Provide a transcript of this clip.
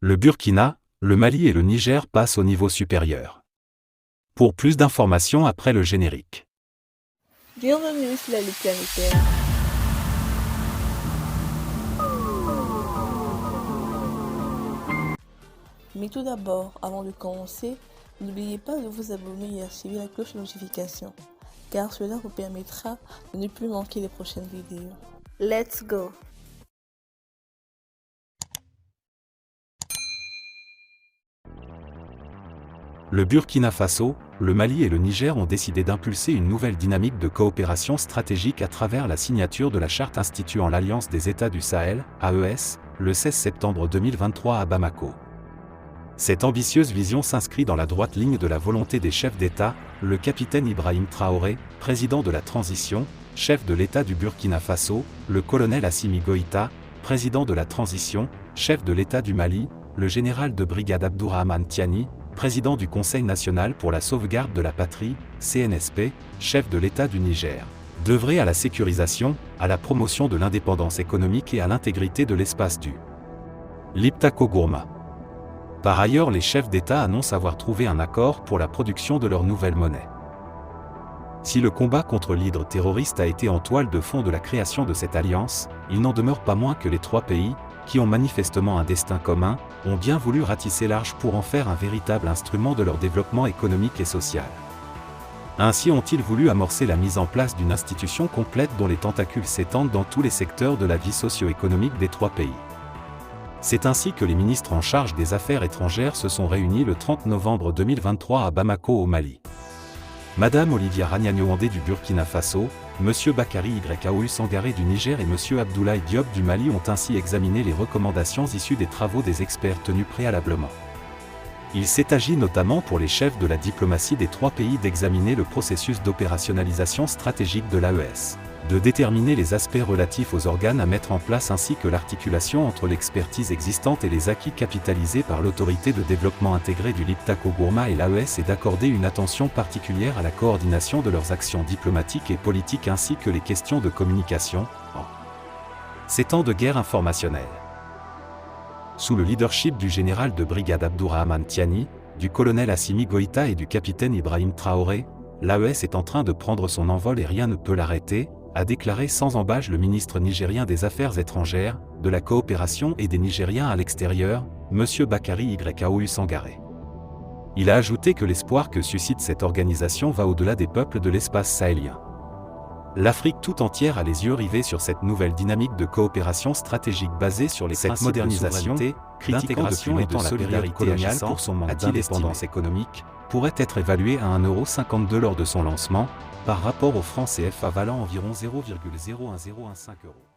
Le Burkina, le Mali et le Niger passent au niveau supérieur. Pour plus d'informations après le générique. Bienvenue sur la Ligue planétaire. Mais tout d'abord, avant de commencer, n'oubliez pas de vous abonner et activer la cloche de notification, car cela vous permettra de ne plus manquer les prochaines vidéos. Let's go! Le Burkina Faso, le Mali et le Niger ont décidé d'impulser une nouvelle dynamique de coopération stratégique à travers la signature de la charte instituant l'Alliance des États du Sahel, AES, le 16 septembre 2023 à Bamako. Cette ambitieuse vision s'inscrit dans la droite ligne de la volonté des chefs d'État, le capitaine Ibrahim Traoré, président de la transition, chef de l'État du Burkina Faso, le colonel Assimi Goïta, président de la transition, chef de l'État du Mali, le général de brigade Abdourahmane Tiani, président du Conseil national pour la sauvegarde de la patrie, CNSP, chef de l'État du Niger, d'œuvrer à la sécurisation, à la promotion de l'indépendance économique et à l'intégrité de l'espace du Liptako Gourma. Par ailleurs, les chefs d'État annoncent avoir trouvé un accord pour la production de leur nouvelle monnaie. Si le combat contre l'hydre terroriste a été en toile de fond de la création de cette alliance, il n'en demeure pas moins que les trois pays, qui ont manifestement un destin commun, ont bien voulu ratisser large pour en faire un véritable instrument de leur développement économique et social. Ainsi ont-ils voulu amorcer la mise en place d'une institution complète dont les tentacules s'étendent dans tous les secteurs de la vie socio-économique des trois pays. C'est ainsi que les ministres en charge des Affaires étrangères se sont réunis le 30 novembre 2023 à Bamako au Mali. Madame Olivia Ragnagno-Andé du Burkina Faso, Monsieur Bakary Yaoul Sangaré du Niger et Monsieur Abdoulaye Diop du Mali ont ainsi examiné les recommandations issues des travaux des experts tenus préalablement. Il s'est agi notamment pour les chefs de la diplomatie des trois pays d'examiner le processus d'opérationnalisation stratégique de l'AES, de déterminer les aspects relatifs aux organes à mettre en place ainsi que l'articulation entre l'expertise existante et les acquis capitalisés par l'autorité de développement intégré du Liptako Gourma et l'AES et d'accorder une attention particulière à la coordination de leurs actions diplomatiques et politiques ainsi que les questions de communication, en ces temps de guerre informationnelle. Sous le leadership du général de brigade Abdourahmane Tiani, du colonel Assimi Goïta et du capitaine Ibrahim Traoré, l'AES est en train de prendre son envol et rien ne peut l'arrêter, a déclaré sans embâche le ministre nigérien des Affaires étrangères, de la coopération et des Nigériens à l'extérieur, M. Bakary Yaoul Sangaré. Il a ajouté que l'espoir que suscite cette organisation va au-delà des peuples de l'espace sahélien. L'Afrique tout entière a les yeux rivés sur cette nouvelle dynamique de coopération stratégique basée sur les principes modernisation, d'intégration et de solidarité coloniale pour son manque d'indépendance économique, pourrait être évaluée à 1,52 € lors de son lancement, par rapport au franc CFA valant environ 0,01015 €.